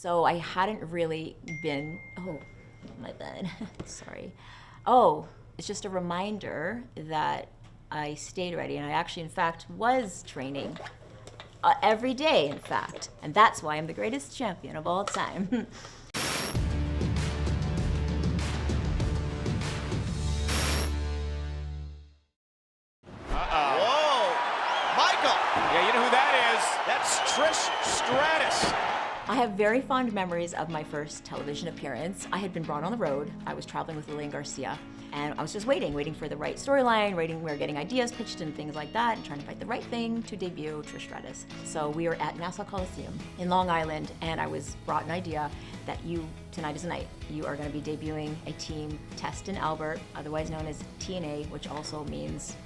So I hadn't really been, oh, my bad, sorry. Oh, it's just a reminder that I stayed ready, and I actually, in fact, was training every day, in fact. And that's why I'm the greatest champion of all time. Yeah, you know who that is? That's Trish Stratus. I have very fond memories of my first television appearance. I had been brought on the road. I was traveling with Lillian Garcia, and I was just waiting for the right storyline, we were getting ideas pitched and things like that, and trying to find the right thing to debut Trish Stratus. So we were at Nassau Coliseum in Long Island, and I was brought an idea that tonight is the night. You are going to be debuting a team, Test and Albert, otherwise known as TNA, which also means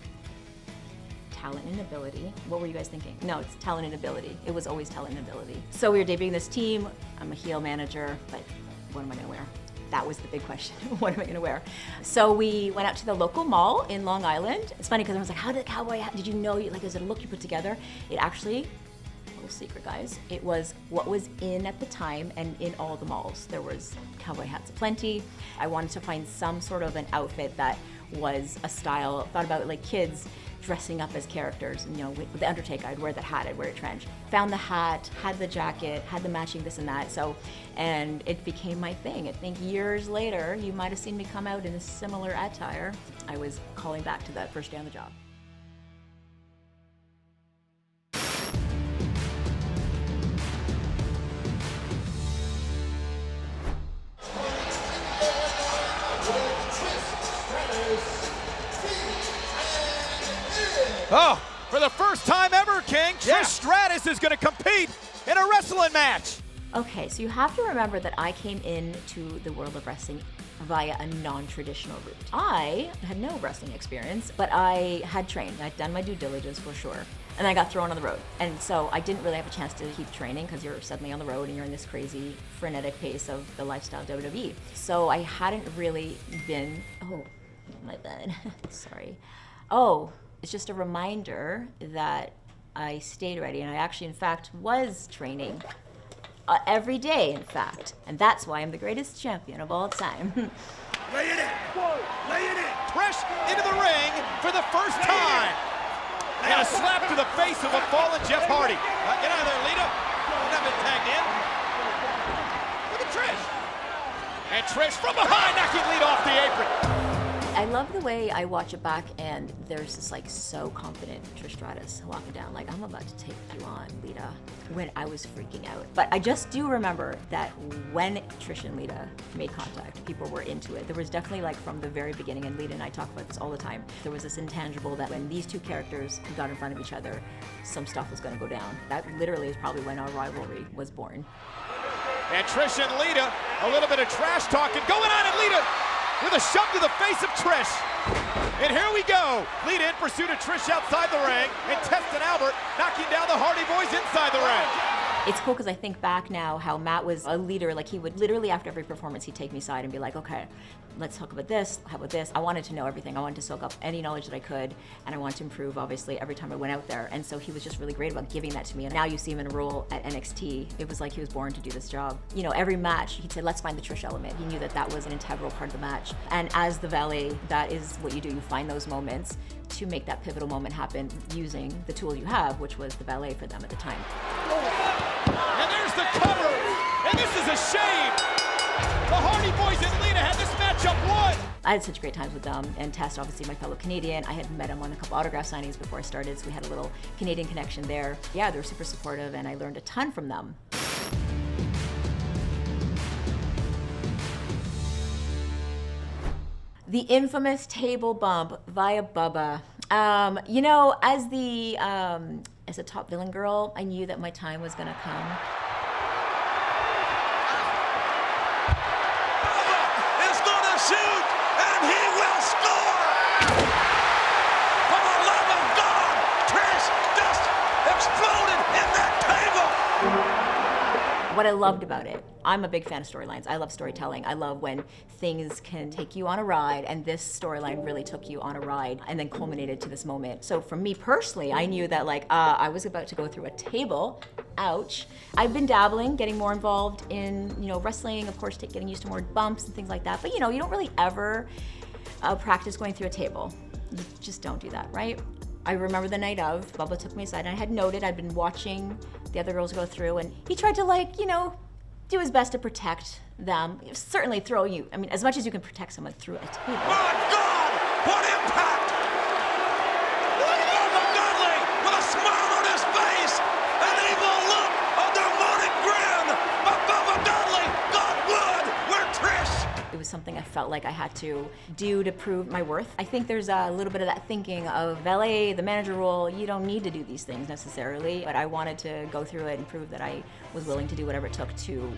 talent and ability. What were you guys thinking? No, it's talent and ability. It was always talent and ability. So we were debuting this team. I'm a heel manager, but what am I gonna wear? That was the big question. What am I gonna wear? So we went out to the local mall in Long Island. It's funny because I was like, how did the cowboy hat, did you know, like, is it a look you put together? It actually, little secret guys, it was what was in at the time and in all the malls. There was cowboy hats aplenty. I wanted to find some sort of an outfit that was a style. Thought about like kids dressing up as characters, and with the Undertaker, I'd wear that hat, I'd wear a trench. Found the hat, had the jacket, had the matching this and that, and it became my thing. I think years later, you might have seen me come out in a similar attire. I was calling back to that first day on the job. Oh, for the first time ever, King, Trish Stratus is going to compete in a wrestling match. Okay, so you have to remember that I came into the world of wrestling via a non-traditional route. I had no wrestling experience, but I had trained. I'd done my due diligence for sure. And I got thrown on the road. And so I didn't really have a chance to keep training because you're suddenly on the road and you're in this crazy frenetic pace of the lifestyle WWE. So I hadn't really been, oh, my bad, sorry. Oh, it's just a reminder that I stayed ready, and I actually, in fact, was training every day, in fact. And that's why I'm the greatest champion of all time. Lay it in. Lay it in. Trish into the ring for the first time. And a slap to the face of a fallen Jeff Hardy. Get out of there, Lita. You've not been tagged in. Look at Trish. And Trish from behind, knocking Lita off the apron. I love the way I watch it back, and there's this like so confident Trish Stratus walking down like, I'm about to take you on, Lita, when I was freaking out. But I just do remember that when Trish and Lita made contact, people were into it. There was definitely, like, from the very beginning, and Lita and I talk about this all the time, there was this intangible that when these two characters got in front of each other, some stuff was gonna go down. That literally is probably when our rivalry was born. And Trish and Lita, a little bit of trash talking going on, and Lita with a shove to the face of Trish. And here we go. Lita in pursuit of Trish outside the ring, and Test and Albert knocking down the Hardy Boys inside the ring. It's cool because I think back now how Matt was a leader. Like, he would literally, after every performance, he'd take me aside and be like, okay, let's talk about this, how about this? I wanted to know everything. I wanted to soak up any knowledge that I could, and I wanted to improve, obviously, every time I went out there. And so he was just really great about giving that to me. And now you see him in a role at NXT. It was like he was born to do this job. You know, every match, he'd say, let's find the Trish element. He knew that that was an integral part of the match. And as the valet, that is what you do. You find those moments to make that pivotal moment happen using the tool you have, which was the valet for them at the time. And there's the cover, and this is a shame. The Hardy Boys and Lita had this matchup won. I had such great times with them, and Test, obviously my fellow Canadian. I had met him on a couple autograph signings before I started, so we had a little Canadian connection there. Yeah, they were super supportive, and I learned a ton from them. The infamous table bump via Bubba. You know, as a top villain girl, I knew that my time was gonna come. Bubba is gonna shoot, and he will score! For the love of God, Trish just exploded in that table! What I loved about it, I'm a big fan of storylines. I love storytelling. I love when things can take you on a ride, and this storyline really took you on a ride and then culminated to this moment. So for me personally, I knew that like I was about to go through a table. Ouch. I've been dabbling, getting more involved in, wrestling, of course, getting used to more bumps and things like that. But you don't really ever practice going through a table. You just don't do that, right? I remember the night of, Bubba took me aside, and I had noted, I'd been watching the other girls go through, and he tried to do his best to protect them. Certainly throw you, as much as you can protect someone through a table. My God! What impact! Bubba Dudley with a smile on his face, an evil look, a demonic grin, but Bubba Dudley, God would, we're Trish! It was something I felt like I had to do to prove my worth. I think there's a little bit of that thinking of valet, the manager role. You don't need to do these things necessarily, but I wanted to go through it and prove that I was willing to do whatever it took to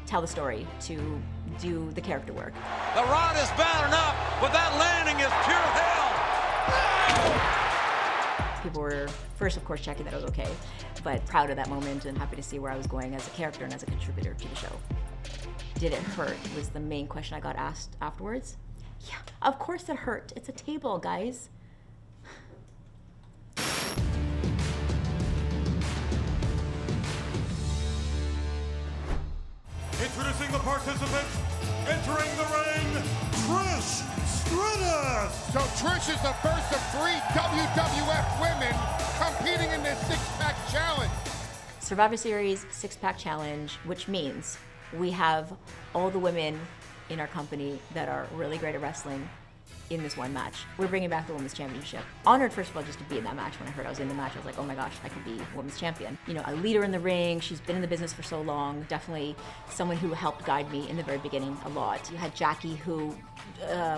tell the story, to do the character work. The rod is bad enough, but that landing is pure hell! People were first, of course, checking that I was okay, but proud of that moment and happy to see where I was going as a character and as a contributor to the show. Did it hurt was the main question I got asked afterwards. Yeah, of course it hurt. It's a table, guys. Introducing the participants, entering the ring, Trish Stratus. So Trish is the first of 3 WWF women competing in this six-pack challenge. Survivor Series six-pack challenge, which means we have all the women in our company that are really great at wrestling in this one match. We're bringing back the Women's Championship. Honored, first of all, just to be in that match. When I heard I was in the match, I was like, oh my gosh, I could be Women's Champion. A leader in the ring. She's been in the business for so long. Definitely someone who helped guide me in the very beginning a lot. You had Jackie who,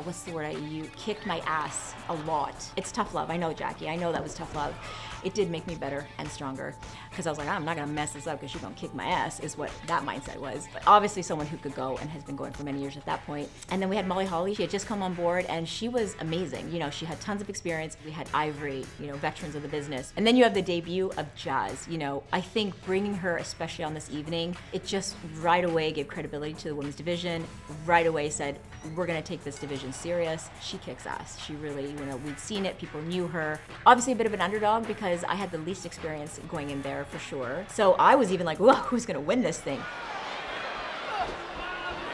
what's the word kicked my ass a lot. It's tough love. I know, Jackie. I know that was tough love. It did make me better and stronger because I was like, I'm not gonna mess this up because she's gonna kick my ass, is what that mindset was. But obviously someone who could go and has been going for many years at that point. And then we had Molly Holly. She had just come on board and she was amazing. She had tons of experience. We had Ivory, veterans of the business. And then you have the debut of Jazz. I think bringing her, especially on this evening, it just right away gave credibility to the women's division, right away said, we're gonna take this division serious. She kicks ass. She really, we'd seen it, people knew her. Obviously a bit of an underdog because I had the least experience going in there for sure. So I was even like, whoa, who's gonna win this thing?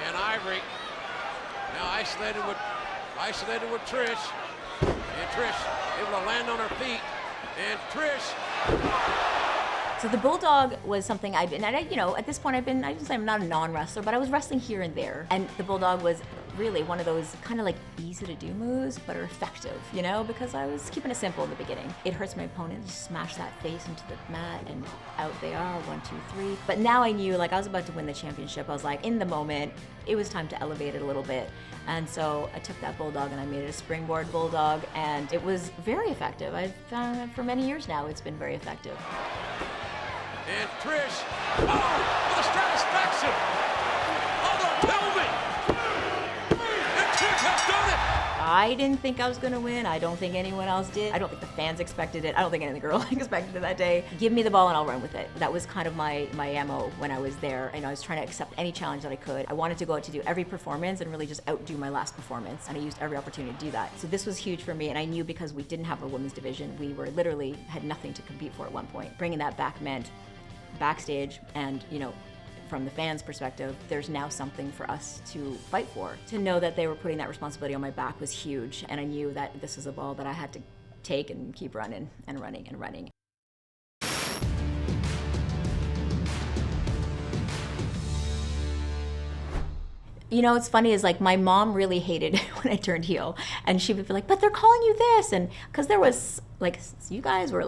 And Ivory now isolated with Trish. And Trish able to land on her feet. And Trish. So the Bulldog was something at this point I just say I'm not a non-wrestler, but I was wrestling here and there. And the Bulldog was really one of those kind of like easy to do moves, but are effective, because I was keeping it simple in the beginning. It hurts my opponent, just smash that face into the mat and out they are, 1, 2, 3. But now I knew I was about to win the championship. I was like, in the moment, it was time to elevate it a little bit. And so I took that Bulldog and I made it a springboard Bulldog, and it was very effective. I've found that for many years now, it's been very effective. And Trish, with a satisfaction on the pelvic. And Trish has done it. I didn't think I was gonna win. I don't think anyone else did. I don't think the fans expected it. I don't think any of the girls expected it that day. Give me the ball and I'll run with it. That was kind of my MO when I was there. And I was trying to accept any challenge that I could. I wanted to go out to do every performance and really just outdo my last performance. And I used every opportunity to do that. So this was huge for me. And I knew because we didn't have a women's division, we were literally had nothing to compete for at one point. Bringing that back meant backstage and, from the fans' perspective, there's now something for us to fight for. To know that they were putting that responsibility on my back was huge, and I knew that this was a ball that I had to take and keep running and running and running. What's funny is my mom really hated when I turned heel, and she would be like, but they're calling you this, and because there was you guys were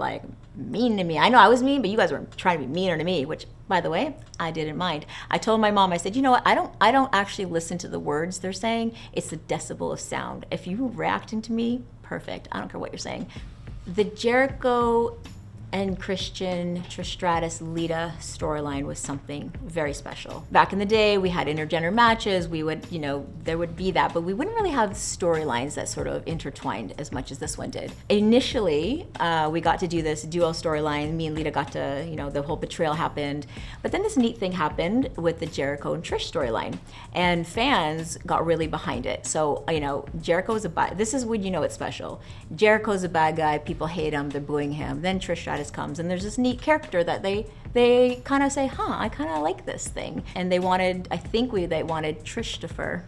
mean to me. I know I was mean, but you guys were trying to be meaner to me, which by the way, I didn't mind. I told my mom, I said, what, I don't actually listen to the words they're saying, it's the decibel of sound. If you're reacting to me, perfect, I don't care what you're saying. The Jericho and Christian, Trish Stratus, Lita storyline was something very special. Back in the day, we had intergender matches. We would, there would be that, but we wouldn't really have storylines that sort of intertwined as much as this one did. Initially, we got to do this duo storyline. Me and Lita got to, the whole betrayal happened. But then this neat thing happened with the Jericho and Trish storyline, and fans got really behind it. So, Jericho's this is when you know it's special. Jericho's a bad guy. People hate him. They're booing him. Then Trish Stratus comes, and there's this neat character that they kind of say, I kind of like this thing. And they wanted Trishtopher.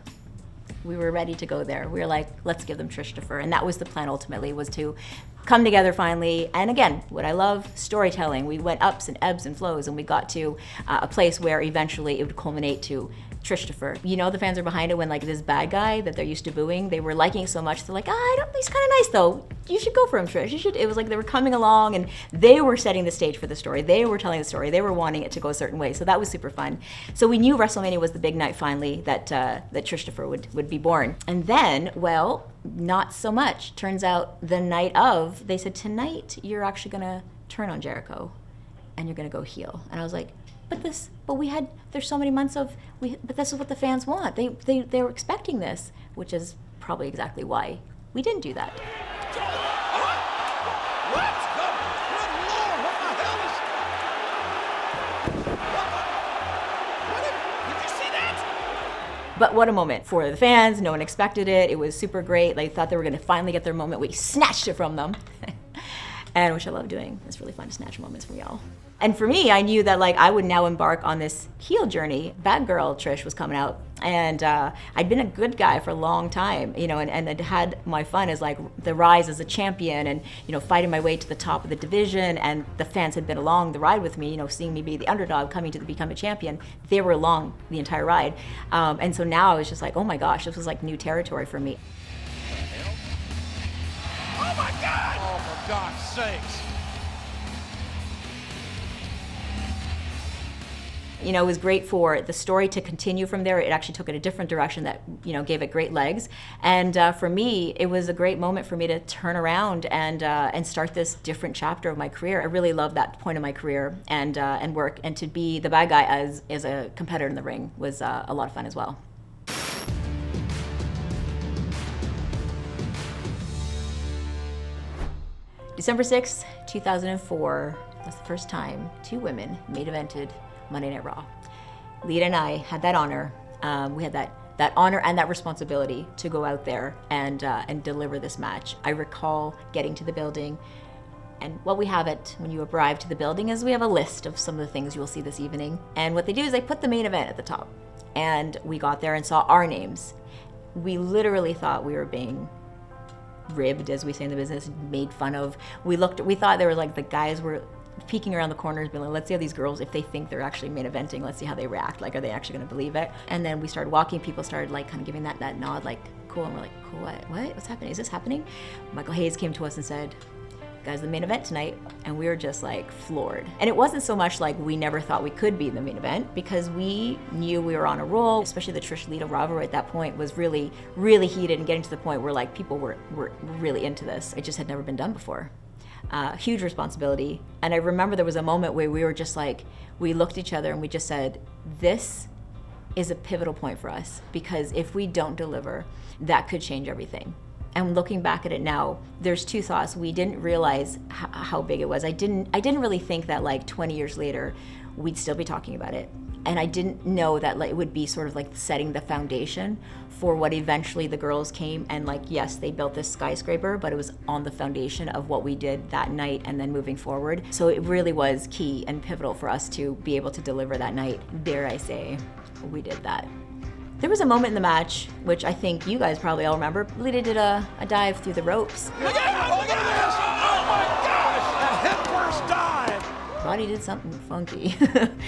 We were ready to go there. We were like, let's give them Trishtopher. And that was the plan ultimately, was to come together finally. And again, what I love, storytelling. We went ups and ebbs and flows, and we got to a place where eventually it would culminate to Trishtopher. The fans are behind it when this bad guy that they're used to booing, they were liking so much, they're like, he's kind of nice though. You should go for him, Trish. You should. It was like they were coming along and they were setting the stage for the story. They were telling the story. They were wanting it to go a certain way. So that was super fun. So we knew WrestleMania was the big night finally that Trishtopher would be born. And then, well, not so much. Turns out the night of, they said, tonight you're actually gonna turn on Jericho and you're gonna go heel. And I was like, there's so many months but this is what the fans want. They were expecting this, which is probably exactly why we didn't do that. But what a moment for the fans. No one expected it. It was super great. They thought they were gonna finally get their moment. We snatched it from them. And which I love doing. It's really fun to snatch moments from y'all. And for me, I knew that I would now embark on this heel journey. Bad girl Trish was coming out, and I'd been a good guy for a long time, and I'd had my fun as the rise as a champion, and fighting my way to the top of the division. And the fans had been along the ride with me, seeing me be the underdog coming to become a champion. They were along the entire ride, and so now I was just like, oh my gosh, this was new territory for me. Oh my God! Oh, for God's sakes! It was great for the story to continue from there. It actually took it a different direction that, gave it great legs. And for me, it was a great moment for me to turn around and start this different chapter of my career. I really loved that point of my career and work. And to be the bad guy as a competitor in the ring was a lot of fun as well. December 6th, 2004 was the first time two women main evented Monday Night Raw. Lita and I had that honor. We had that honor and that responsibility to go out there and deliver this match. I recall getting to the building, and what we have when you arrive to the building is we have a list of some of the things you will see this evening. And what they do is they put the main event at the top. And we got there and saw our names. We literally thought we were being ribbed, as we say in the business, made fun of. We thought there were the guys were peeking around the corners, being like, let's see how these girls, if they think they're actually main eventing, let's see how they react. Are they actually going to believe it? And then we started walking. People started kind of giving that nod, cool. And we're like, cool, what? What's happening? Is this happening? Michael Hayes came to us and said, guys, the main event tonight. And we were just floored. And it wasn't so much we never thought we could be in the main event, because we knew we were on a roll. Especially the Trish Lita rivalry at that point was really, really heated, and getting to the point where people were really into this. It just had never been done before. Huge responsibility. And I remember there was a moment where we were just we looked at each other and we just said, this is a pivotal point for us, because if we don't deliver, that could change everything. And looking back at it now, there's two thoughts. We didn't realize how big it was. I didn't really think that 20 years later, we'd still be talking about it. And I didn't know that it would be sort of setting the foundation for what eventually the girls came and yes, they built this skyscraper, but it was on the foundation of what we did that night and then moving forward. So it really was key and pivotal for us to be able to deliver that night. Dare I say, we did that. There was a moment in the match, which I think you guys probably all remember. Lita did a dive through the ropes. Look at this! Oh my gosh! A hip-first dive! Body did something funky.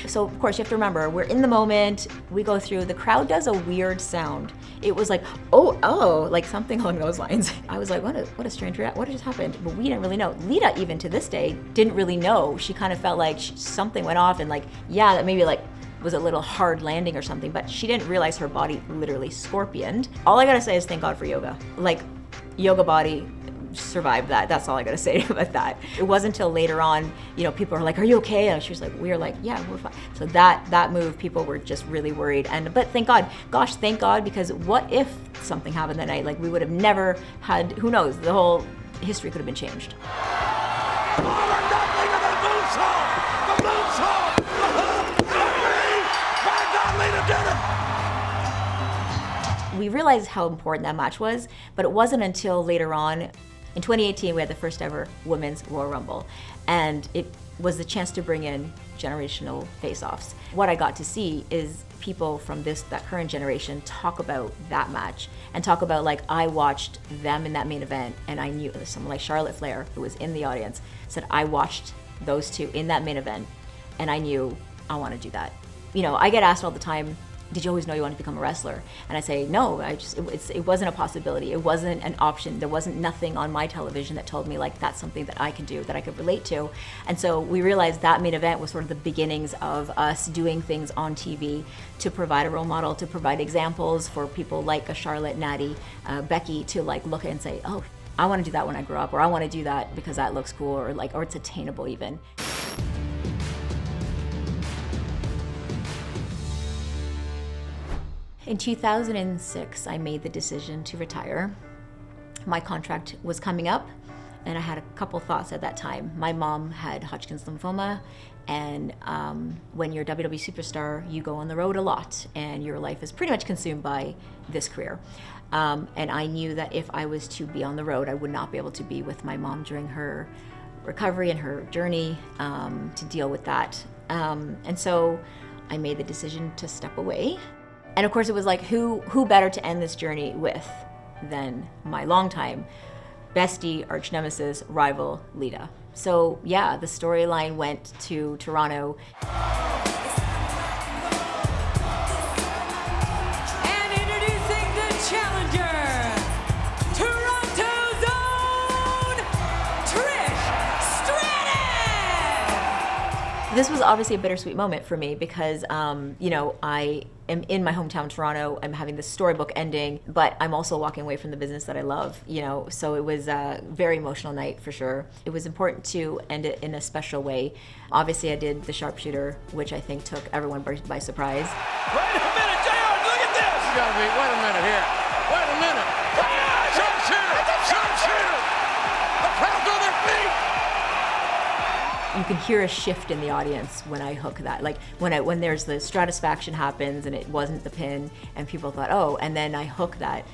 So of course you have to remember, we're in the moment, we go through, the crowd does a weird sound. It was oh, something along those lines. I was like, what a strange reaction, what just happened? But we didn't really know. Lita, even to this day, didn't really know. She kind of felt something went off and that maybe was a little hard landing or something, but she didn't realize her body literally scorpioned. All I gotta say is thank God for yoga. Yoga body, survived that. That's all I gotta say about that. It wasn't until later on, people are like, "Are you okay?" And she was like, "We were like, yeah, we're fine." So that move, people were just really worried. But thank God, thank God, because what if something happened that night? Like, we would have never had, who knows, the whole history could have been changed. We realized how important that match was, but it wasn't until later on. In 2018, we had the first ever Women's Royal Rumble, and it was the chance to bring in generational face-offs. What I got to see is people from that current generation talk about that match and talk about, like, I watched them in that main event, and I knew someone like Charlotte Flair, who was in the audience, said, I watched those two in that main event, and I knew I want to do that. I get asked all the time, did you always know you wanted to become a wrestler? And I say, no, it wasn't a possibility. It wasn't an option. There wasn't nothing on my television that told me, like, that's something that I can do, that I could relate to. And so we realized that main event was sort of the beginnings of us doing things on TV to provide a role model, to provide examples for people like a Charlotte, Natty, Becky, to like look at and say, oh, I want to do that when I grow up, or I want to do that because that looks cool, or it's attainable even. In 2006, I made the decision to retire. My contract was coming up, and I had a couple thoughts at that time. My mom had Hodgkin's lymphoma, and when you're a WWE superstar, you go on the road a lot, and your life is pretty much consumed by this career. And I knew that if I was to be on the road, I would not be able to be with my mom during her recovery and her journey to deal with that. And so I made the decision to step away. And of course, it was like, who better to end this journey with than my longtime bestie, arch nemesis, rival, Lita. So yeah, the storyline went to Toronto. And introducing the challenger, Toronto's own Trish Stratus! This was obviously a bittersweet moment for me because, I am in my hometown, Toronto. I'm having this storybook ending, but I'm also walking away from the business that I love, so it was a very emotional night for sure. It was important to end it in a special way. Obviously, I did the sharpshooter, which I think took everyone by surprise. Wait a minute, JR, look at this! You gotta be, wait a minute here. Wait a minute. Sharpshooter! Sharpshooter! The crowd's on their feet! You can hear a shift in the audience when I hook that. Like when there's the Stratusfaction happens and it wasn't the pin and people thought, oh, and then I hook that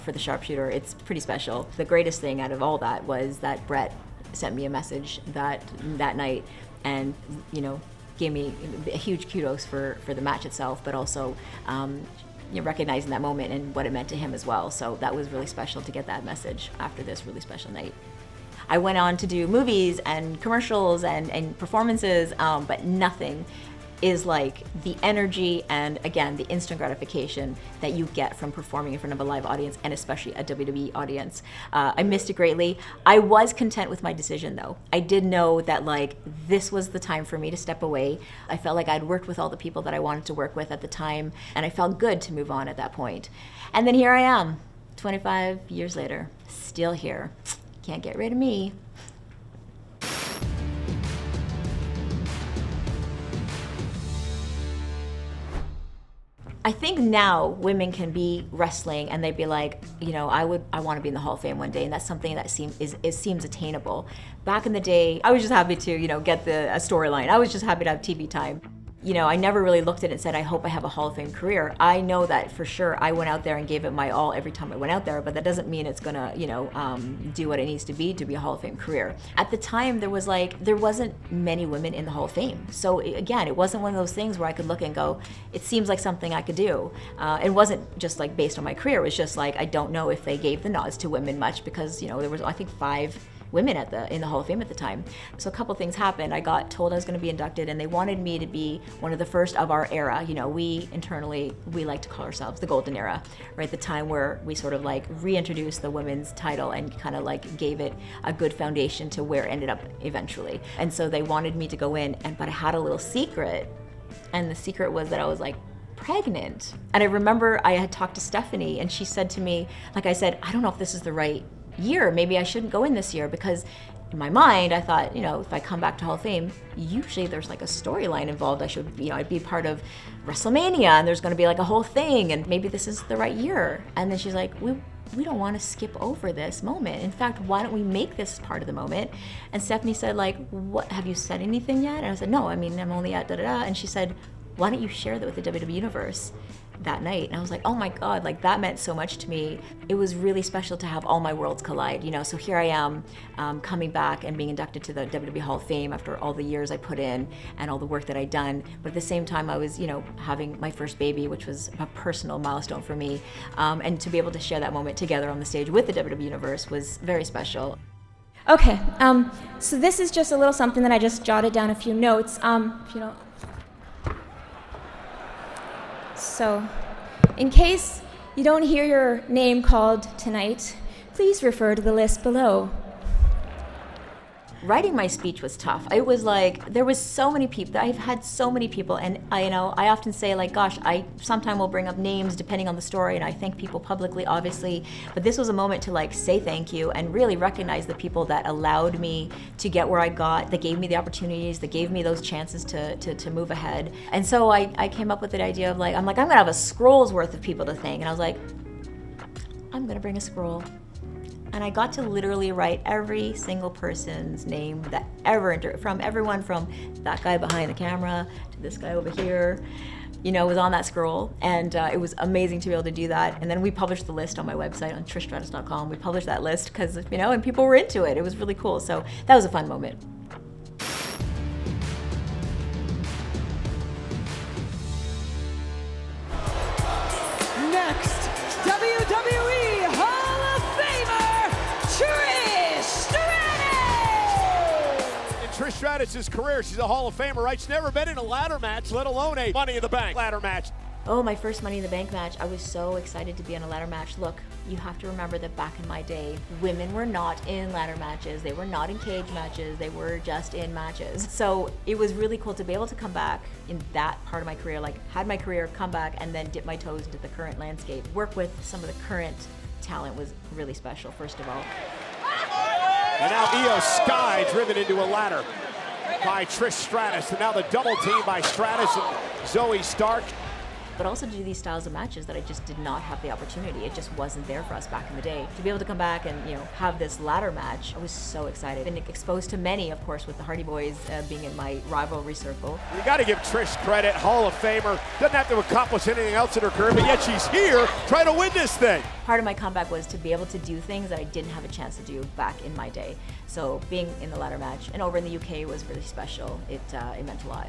for the sharpshooter. It's pretty special. The greatest thing out of all that was that Brett sent me a message that night and, gave me a huge kudos for the match itself, but also recognizing that moment and what it meant to him as well. So that was really special to get that message after this really special night. I went on to do movies and commercials and performances, but nothing is like the energy and, again, the instant gratification that you get from performing in front of a live audience, and especially a WWE audience. I missed it greatly. I was content with my decision, though. I did know that, this was the time for me to step away. I felt like I'd worked with all the people that I wanted to work with at the time, and I felt good to move on at that point. And then here I am, 25 years later, still here. Can't get rid of me. I think now women can be wrestling and they'd be like, I want to be in the Hall of Fame one day, and that's something that seems attainable. Back in the day, I was just happy to, get a storyline. I was just happy to have TV time. I never really looked at it and said, I hope I have a Hall of Fame career. I know that for sure I went out there and gave it my all every time I went out there, but that doesn't mean it's gonna, do what it needs to be a Hall of Fame career. At the time, there wasn't many women in the Hall of Fame. So again, it wasn't one of those things where I could look and go, it seems like something I could do. It wasn't just based on my career. It was just I don't know if they gave the nods to women much because, there was, I think, 5 women in the Hall of Fame at the time. So a couple things happened. I got told I was going to be inducted, and they wanted me to be one of the first of our era. We internally, we like to call ourselves the golden era, right? The time where we sort of reintroduced the women's title and kind of gave it a good foundation to where it ended up eventually. And so they wanted me to go in, but I had a little secret, and the secret was that I was pregnant. And I remember I had talked to Stephanie, and she said to me, I said, I don't know if this is the right year. Maybe I shouldn't go in this year, because in my mind, I thought, if I come back to Hall of Fame, usually there's like a storyline involved. I should, I'd be part of WrestleMania, and there's going to be like a whole thing, and maybe this is the right year. And then she's like, we don't want to skip over this moment. In fact, why don't we make this part of the moment? And Stephanie said, like, what, have you said anything yet? And I said, no, I'm only at da-da-da. And she said, why don't you share that with the WWE Universe that night? And I was like, oh my God, like that meant so much to me. It was really special to have all my worlds collide, so here I am coming back and being inducted to the WWE Hall of Fame after all the years I put in and all the work that I'd done. But at the same time, I was, having my first baby, which was a personal milestone for me. And to be able to share that moment together on the stage with the WWE Universe was very special. Okay, so this is just a little something that I just jotted down a few notes. If you don't. So, in case you don't hear your name called tonight, please refer to the list below. Writing my speech was tough. It was like, there was so many people, I've had so many people, and I often say, like, gosh, I sometimes will bring up names depending on the story, and I thank people publicly, obviously, but this was a moment to like say thank you and really recognize the people that allowed me to get where I got, that gave me the opportunities, that gave me those chances to move ahead. And so I came up with the idea of I'm gonna have a scroll's worth of people to thank, and I was like, I'm gonna bring a scroll. And I got to literally write every single person's name that ever, from everyone from that guy behind the camera to this guy over here, was on that scroll. And it was amazing to be able to do that. And then we published the list on my website on trishstratus.com. We published that list because, and people were into it. It was really cool. So that was a fun moment. Next, WWE Hall of Famer, Trish Stratus! In Trish Stratus' career, she's a Hall of Famer, right? She's never been in a ladder match, let alone a Money in the Bank ladder match. Oh, my first Money in the Bank match, I was so excited to be in a ladder match. Look, you have to remember that back in my day, women were not in ladder matches. They were not in cage matches. They were just in matches. So it was really cool to be able to come back in that part of my career, like had my career, come back, and then dip my toes into the current landscape. Work with some of the current talent was really special, first of all. And now Io Sky driven into a ladder by Trish Stratus. And now the double team by Stratus and Zoe Stark. But also to do these styles of matches that I just did not have the opportunity. It just wasn't there for us back in the day. To be able to come back and have this ladder match, I was so excited. Been exposed to many, of course, with the Hardy Boys being in my rivalry circle. You got to give Trish credit, Hall of Famer. Doesn't have to accomplish anything else in her career, but yet she's here trying to win this thing. Part of my comeback was to be able to do things that I didn't have a chance to do back in my day. So being in the ladder match and over in the UK was really special. It meant a lot.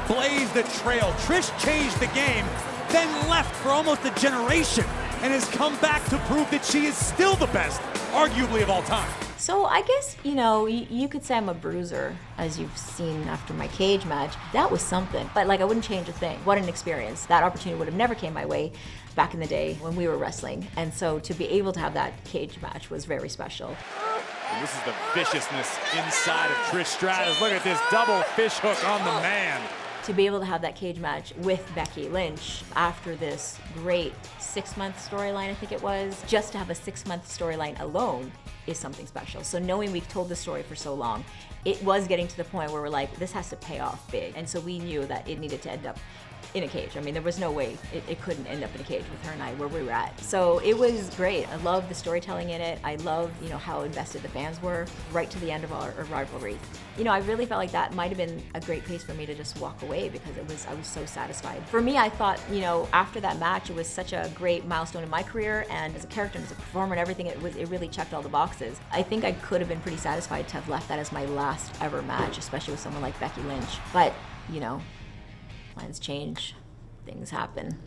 Blazed the trail. Trish changed the game, then left for almost a generation, and has come back to prove that she is still the best, arguably of all time. So I guess, you could say I'm a bruiser, as you've seen after my cage match. That was something, but I wouldn't change a thing. What an experience. That opportunity would have never came my way back in the day when we were wrestling. And so to be able to have that cage match was very special. And this is the viciousness inside of Trish Stratus. Look at this double fish hook on the man. To be able to have that cage match with Becky Lynch after this great 6-month storyline, I think it was, just to have a 6-month storyline alone is something special. So knowing we've told the story for so long, it was getting to the point where we're like, this has to pay off big. And so we knew that it needed to end up in a cage. I mean, there was no way it couldn't end up in a cage with her and I where we were at. So it was great. I love the storytelling in it. I love, how invested the fans were right to the end of our rivalry. I really felt like that might have been a great place for me to just walk away because I was so satisfied. For me, I thought, after that match, it was such a great milestone in my career, and as a character and as a performer and everything, it really checked all the boxes. I think I could have been pretty satisfied to have left that as my last ever match, especially with someone like Becky Lynch. But, plans change, things happen.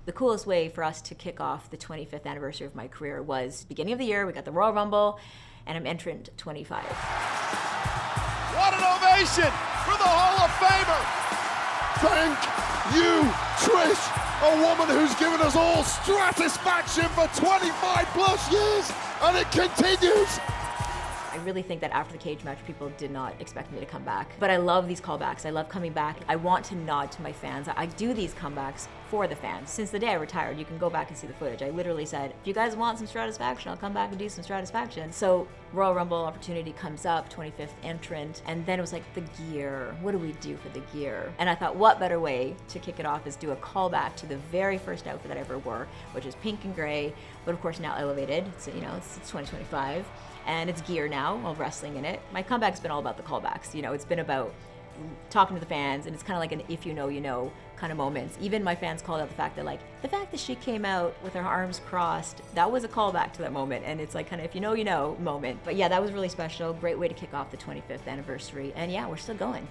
The coolest way for us to kick off the 25th anniversary of my career was beginning of the year, we got the Royal Rumble, and I'm entrant 25. What an ovation for the Hall of Famer! Thank you, Trish A woman who's given us all stratisfaction for 25 plus years, and it continues. I really think that after the cage match, people did not expect me to come back. But I love these callbacks. I love coming back. I want to nod to my fans. I do these comebacks for the fans. Since the day I retired, you can go back and see the footage. I literally said, if you guys want some Stratisfaction, I'll come back and do some Stratisfaction. So Royal Rumble opportunity comes up, 25th entrant, and then it was like the gear. What do we do for the gear? And I thought, what better way to kick it off is do a callback to the very first outfit that I ever wore, which is pink and gray, but of course now elevated. So, you know, it's 2025. And it's gear now, all wrestling in it. My comeback's been all about the callbacks. You know, it's been about talking to the fans, and it's kind of like an if you know kind of moments. Even my fans called out the fact that she came out with her arms crossed, that was a callback to that moment. And it's like kind of if you know moment. But yeah, that was really special. Great way to kick off the 25th anniversary. And yeah, we're still going.